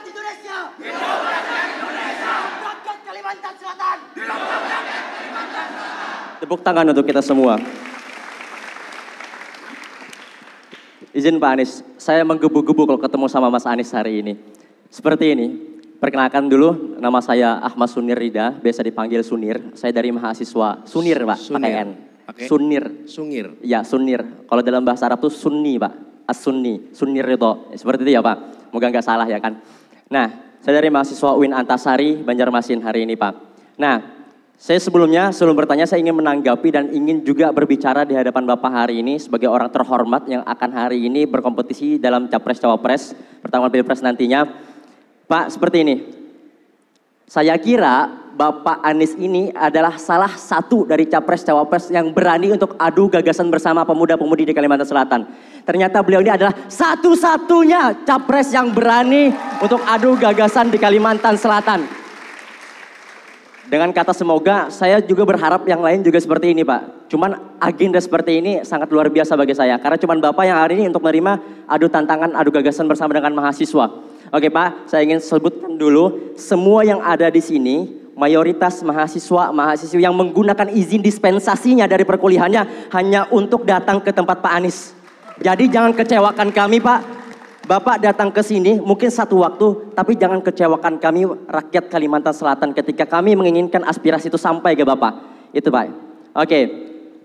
Rakyat Indonesia. Hidup rakyat Indonesia. Rakyat Kalimantan Selatan. Hidup rakyat Kalimantan Selatan. Tepuk tangan untuk kita semua. Izin Pak Anies, saya menggebu-gebu kalau ketemu sama Mas Anies hari ini. Seperti ini, perkenalkan dulu, nama saya Ahmad Sunir Rida, biasa dipanggil Sunir. Saya dari mahasiswa Sunir Pak, pakai N. Sunir. Sungir. Ya, Sunir. Kalau dalam bahasa Arab itu Sunni Pak, As-Sunni, Sunir itu. Seperti itu ya Pak, moga nggak salah ya kan. Nah, saya dari mahasiswa UIN Antasari, Banjarmasin hari ini Pak. Nah, saya sebelum bertanya, saya ingin menanggapi dan ingin juga berbicara di hadapan Bapak hari ini sebagai orang terhormat yang akan hari ini berkompetisi dalam Capres-Cawapres, pertarungan Pilpres nantinya. Pak, seperti ini. Saya kira Bapak Anies ini adalah salah satu dari Capres-Cawapres yang berani untuk adu gagasan bersama pemuda-pemudi di Kalimantan Selatan. Ternyata beliau ini adalah satu-satunya Capres yang berani untuk adu gagasan di Kalimantan Selatan. Dengan kata semoga, saya juga berharap yang lain juga seperti ini Pak. Cuman agenda seperti ini sangat luar biasa bagi saya. Karena cuman Bapak yang hari ini untuk menerima adu tantangan, adu gagasan bersama dengan mahasiswa. Oke Pak, saya ingin sebutkan dulu. Semua yang ada di sini, mayoritas mahasiswa-mahasiswi yang menggunakan izin dispensasinya dari perkuliahannya hanya untuk datang ke tempat Pak Anies. Jadi jangan kecewakan kami Pak. Bapak datang ke sini mungkin satu waktu, tapi jangan kecewakan kami rakyat Kalimantan Selatan ketika kami menginginkan aspirasi itu sampai ke Bapak. Itu Pak. Oke,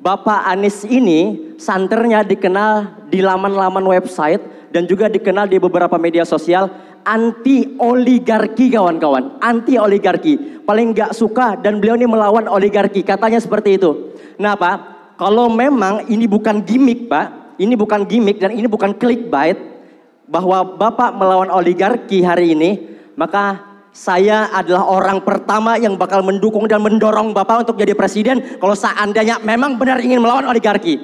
Bapak Anies ini santernya dikenal di laman-laman website dan juga dikenal di beberapa media sosial anti oligarki kawan-kawan. Anti oligarki, paling nggak suka dan beliau ini melawan oligarki, katanya seperti itu. Nah Pak, kalau memang ini bukan gimmick Pak, ini bukan gimmick dan ini bukan clickbait, bahwa Bapak melawan oligarki hari ini, maka saya adalah orang pertama yang bakal mendukung dan mendorong Bapak untuk jadi presiden kalau seandainya memang benar ingin melawan oligarki.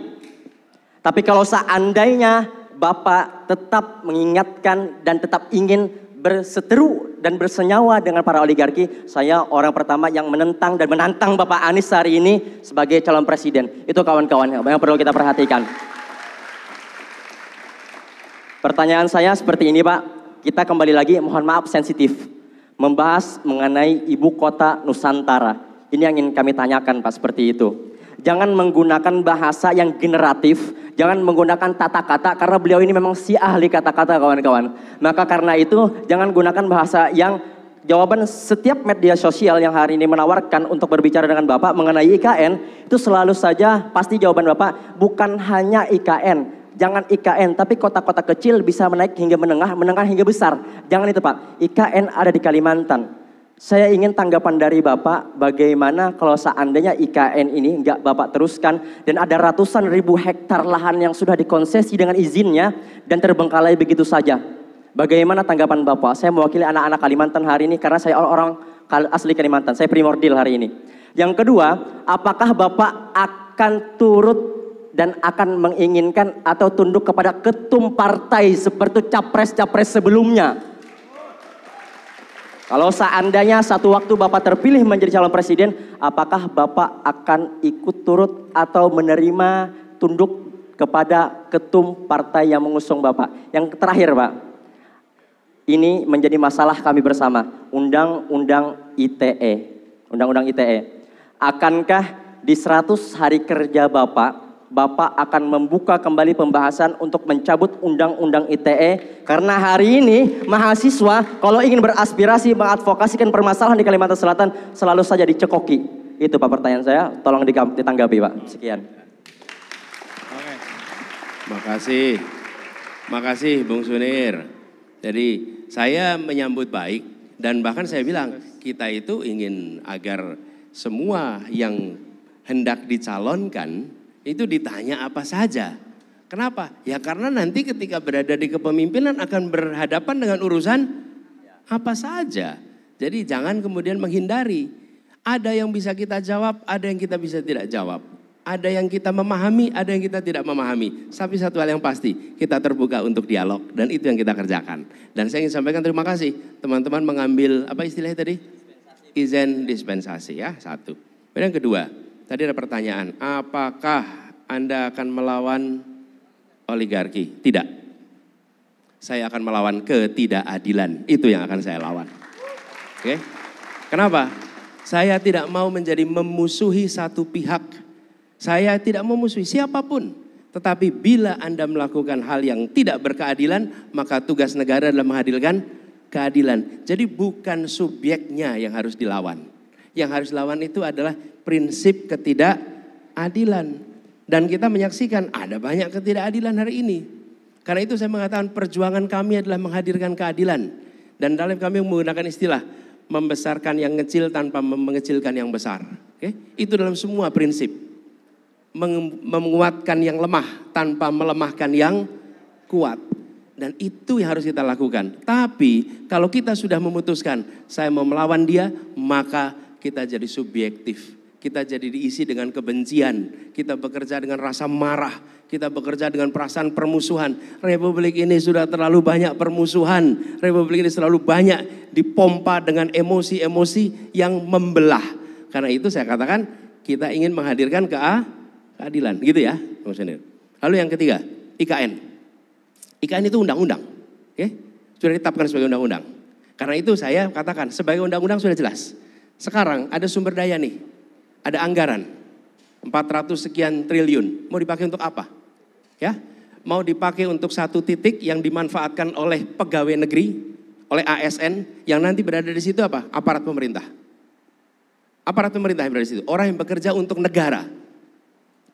Tapi kalau seandainya Bapak tetap mengingatkan dan tetap ingin berseteru dan bersenyawa dengan para oligarki, saya orang pertama yang menentang dan menantang Bapak Anies hari ini sebagai calon presiden. Itu kawan-kawan yang perlu kita perhatikan. Pertanyaan saya seperti ini Pak, kita kembali lagi, mohon maaf sensitif, membahas mengenai ibu kota Nusantara. Ini yang ingin kami tanyakan Pak, seperti itu. Jangan menggunakan bahasa yang generatif, jangan menggunakan tata kata karena beliau ini memang si ahli kata-kata kawan-kawan. Maka karena itu jangan gunakan bahasa yang jawaban setiap media sosial yang hari ini menawarkan untuk berbicara dengan Bapak mengenai IKN, itu selalu saja pasti jawaban Bapak bukan hanya IKN. Jangan IKN, tapi kota-kota kecil bisa menaik hingga menengah, menengah hingga besar. Jangan itu Pak, IKN ada di Kalimantan. Saya ingin tanggapan dari Bapak, bagaimana kalau seandainya IKN ini nggak Bapak teruskan, dan ada ratusan ribu hektar lahan yang sudah dikonsesi dengan izinnya, dan terbengkalai begitu saja. Bagaimana tanggapan Bapak? Saya mewakili anak-anak Kalimantan hari ini, karena saya orang asli Kalimantan, saya primordial hari ini. Yang kedua, apakah Bapak akan turut dan akan menginginkan atau tunduk kepada ketum partai seperti capres-capres sebelumnya? Kalau seandainya satu waktu Bapak terpilih menjadi calon presiden, apakah Bapak akan ikut turut atau menerima tunduk kepada ketum partai yang mengusung Bapak? Yang terakhir Pak, ini menjadi masalah kami bersama, Undang-Undang ITE. Undang-Undang ITE. Akankah di 100 hari kerja Bapak akan membuka kembali pembahasan untuk mencabut Undang-Undang ITE, karena hari ini mahasiswa kalau ingin beraspirasi mengadvokasikan permasalahan di Kalimantan Selatan selalu saja dicekoki. Itu Pak pertanyaan saya, tolong ditanggapi Pak. Sekian. Oke. Makasih Bung Sunir. Jadi saya menyambut baik dan bahkan saya bilang kita itu ingin agar semua yang hendak dicalonkan itu ditanya apa saja. Kenapa? Ya karena nanti ketika berada di kepemimpinan akan berhadapan dengan urusan apa saja. Jadi jangan kemudian menghindari. Ada yang bisa kita jawab, ada yang kita bisa tidak jawab. Ada yang kita memahami, ada yang kita tidak memahami. Tapi satu hal yang pasti, kita terbuka untuk dialog dan itu yang kita kerjakan. Dan saya ingin sampaikan terima kasih teman-teman mengambil apa istilahnya tadi? Izin dispensasi ya, satu. Dan yang kedua, tadi ada pertanyaan, apakah Anda akan melawan oligarki? Tidak. saya akan melawan ketidakadilan. Itu yang akan saya lawan. Oke? Kenapa? Saya tidak mau menjadi memusuhi satu pihak. Saya tidak memusuhi siapapun. Tetapi bila Anda melakukan hal yang tidak berkeadilan, maka tugas negara adalah menghadirkan keadilan. Jadi bukan subjeknya yang harus dilawan. Yang harus dilawan itu adalah prinsip ketidakadilan. Dan kita menyaksikan ada banyak ketidakadilan hari ini. Karena itu saya mengatakan perjuangan kami adalah menghadirkan keadilan. Dan dalam kami menggunakan istilah membesarkan yang kecil tanpa mengecilkan yang besar. Oke? Itu dalam semua prinsip. Menguatkan yang lemah tanpa melemahkan yang kuat. Dan itu yang harus kita lakukan. Tapi kalau kita sudah memutuskan saya mau melawan dia, maka kita jadi subjektif. Kita jadi diisi dengan kebencian. Kita bekerja dengan rasa marah. Kita bekerja dengan perasaan permusuhan. Republik ini sudah terlalu banyak permusuhan. Republik ini terlalu banyak dipompa dengan emosi-emosi yang membelah. Karena itu saya katakan kita ingin menghadirkan keadilan. Gitu ya. Lalu yang ketiga, IKN. IKN itu undang-undang. Oke? Sudah ditetapkan sebagai undang-undang. Karena itu saya katakan sebagai undang-undang sudah jelas. Sekarang ada sumber daya nih. Ada anggaran 400 sekian triliun. Mau dipakai untuk apa? Ya, mau dipakai untuk satu titik yang dimanfaatkan oleh pegawai negeri, oleh ASN yang nanti berada di situ apa? Aparat pemerintah. Aparat pemerintah yang berada di situ. Orang yang bekerja untuk negara.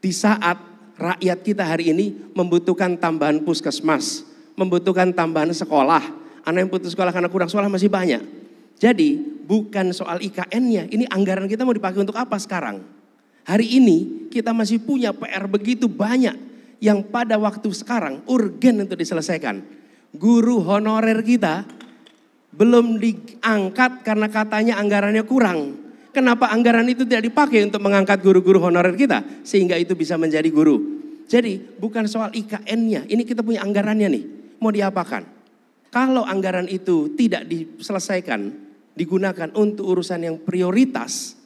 Di saat rakyat kita hari ini membutuhkan tambahan puskesmas, membutuhkan tambahan sekolah. Anak yang putus sekolah karena kurang sekolah masih banyak. Jadi bukan soal IKN-nya, ini anggaran kita mau dipakai untuk apa sekarang? Hari ini kita masih punya PR begitu banyak yang pada waktu sekarang urgen untuk diselesaikan. Guru honorer kita belum diangkat karena katanya anggarannya kurang. Kenapa anggaran itu tidak dipakai untuk mengangkat guru-guru honorer kita? Sehingga itu bisa menjadi guru. Jadi bukan soal IKN-nya, ini kita punya anggarannya nih, mau diapakan? Kalau anggaran itu tidak diselesaikan, digunakan untuk urusan yang prioritas,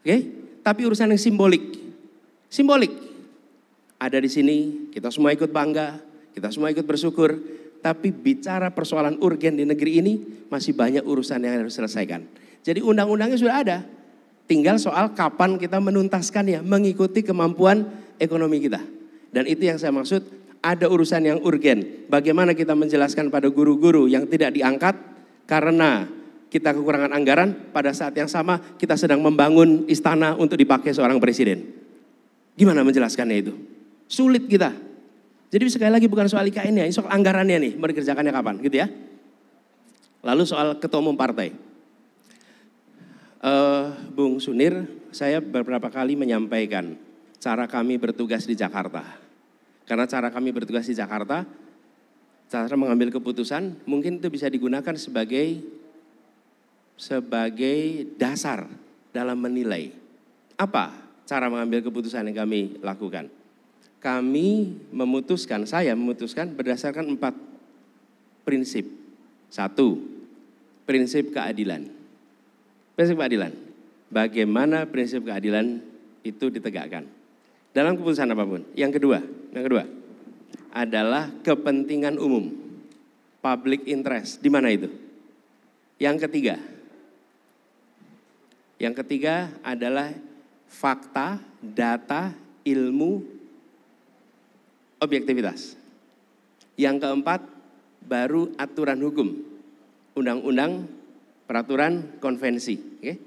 oke? Tapi urusan yang simbolik. Simbolik. Ada di sini, kita semua ikut bangga, kita semua ikut bersyukur, tapi bicara persoalan urgen di negeri ini masih banyak urusan yang harus diselesaikan. Jadi undang-undangnya sudah ada. Tinggal soal kapan kita menuntaskannya, mengikuti kemampuan ekonomi kita. Dan itu yang saya maksud, ada urusan yang urgen. Bagaimana kita menjelaskan pada guru-guru yang tidak diangkat karena kita kekurangan anggaran, pada saat yang sama kita sedang membangun istana untuk dipakai seorang presiden. Gimana menjelaskannya itu? Sulit kita. Jadi sekali lagi bukan soal IKN-nya, ini soal anggarannya nih, mau dikerjakannya kapan gitu ya. Lalu soal ketua umum partai. Bung Sunir, saya beberapa kali menyampaikan cara kami bertugas di Jakarta. Karena cara kami bertugas di Jakarta, cara mengambil keputusan mungkin itu bisa digunakan sebagai dasar dalam menilai. Apa cara mengambil keputusan yang kami lakukan? Saya memutuskan berdasarkan 4 prinsip. 1, prinsip keadilan. Prinsip keadilan. Bagaimana prinsip keadilan itu ditegakkan dalam keputusan apapun. Yang kedua adalah kepentingan umum, public interest. Di mana itu? Yang ketiga adalah fakta, data, ilmu, objektivitas. Yang keempat baru aturan hukum, undang-undang, peraturan, konvensi. Okay?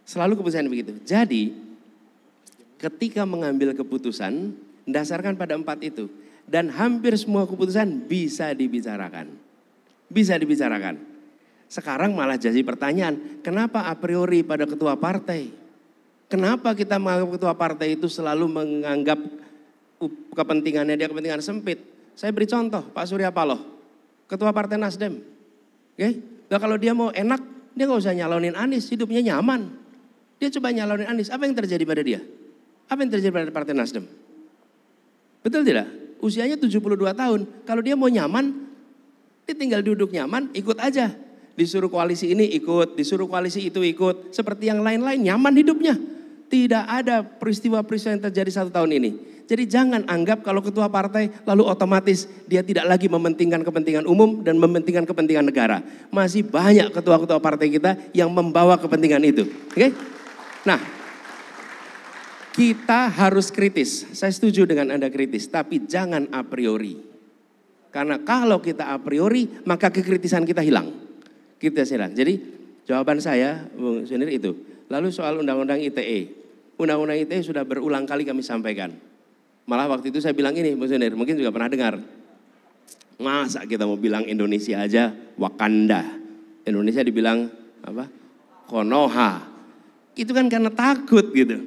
Selalu keputusan begitu. Jadi ketika mengambil keputusan mendasarkan pada 4 itu, dan hampir semua keputusan bisa dibicarakan. Bisa dibicarakan. Sekarang malah jadi pertanyaan, kenapa a priori pada ketua partai? Kenapa kita menganggap ketua partai itu selalu menganggap kepentingannya dia kepentingan sempit? Saya beri contoh, Pak Surya Paloh, ketua partai Nasdem. Oke? Nah, kalau dia mau enak, dia gak usah nyalonin Anies, hidupnya nyaman. Dia coba nyalonin Anies, apa yang terjadi pada dia? Apa yang terjadi pada partai Nasdem? Betul tidak? Usianya 72 tahun, kalau dia mau nyaman, dia tinggal duduk nyaman, ikut aja. Disuruh koalisi ini ikut, disuruh koalisi itu ikut. Seperti yang lain-lain, nyaman hidupnya. Tidak ada peristiwa-peristiwa yang terjadi 1 tahun ini. Jadi jangan anggap kalau ketua partai lalu otomatis dia tidak lagi mementingkan kepentingan umum dan mementingkan kepentingan negara. Masih banyak ketua-ketua partai kita yang membawa kepentingan itu. Oke? Nah, kita harus kritis. Saya setuju dengan Anda kritis, tapi jangan a priori. Karena kalau kita a priori, maka kekritisan kita hilang. Kita hilang. Jadi jawaban saya, Bung Sunir itu. Lalu soal Undang-Undang ITE. Undang-Undang ITE sudah berulang kali kami sampaikan. Malah waktu itu saya bilang ini, Bung Sunir, mungkin juga pernah dengar. Masa kita mau bilang Indonesia aja Wakanda. Indonesia dibilang apa? Konoha. Itu kan karena takut gitu.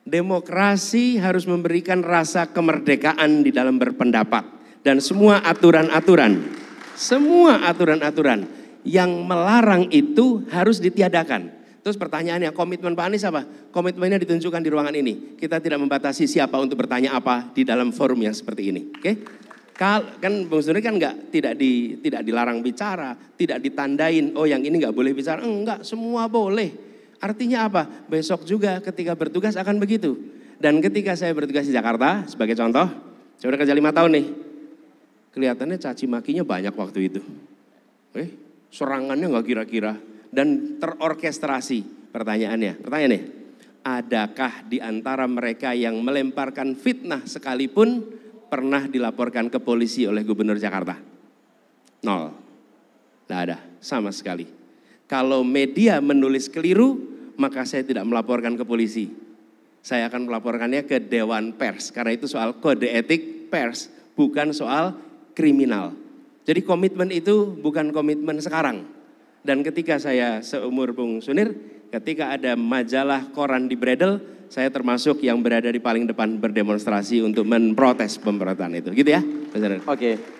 Demokrasi harus memberikan rasa kemerdekaan di dalam berpendapat. Dan semua aturan-aturan yang melarang itu harus ditiadakan. Terus pertanyaannya, komitmen Pak Anies apa? Komitmennya ditunjukkan di ruangan ini. Kita tidak membatasi siapa untuk bertanya apa di dalam forum yang seperti ini. Oke? Kan Bung Sunir kan tidak dilarang bicara, tidak ditandain, oh yang ini nggak boleh bicara. Enggak, semua boleh. Artinya apa? Besok juga ketika bertugas akan begitu. Dan ketika saya bertugas di Jakarta, sebagai contoh, saya udah kerja 5 tahun nih. Kelihatannya caci makinya banyak waktu itu. Serangannya nggak kira-kira. Dan terorkestrasi. Pertanyaannya, adakah di antara mereka yang melemparkan fitnah sekalipun pernah dilaporkan ke polisi oleh Gubernur Jakarta? 0. Tidak ada, sama sekali. Kalau media menulis keliru, maka saya tidak melaporkan ke polisi. Saya akan melaporkannya ke Dewan Pers, karena itu soal kode etik pers, bukan soal kriminal. Jadi komitmen itu bukan komitmen sekarang. Dan ketika saya seumur Bung Sunir, ketika ada majalah koran di Bredel, saya termasuk yang berada di paling depan berdemonstrasi untuk memprotes pemberontakan itu. Gitu ya? Oke.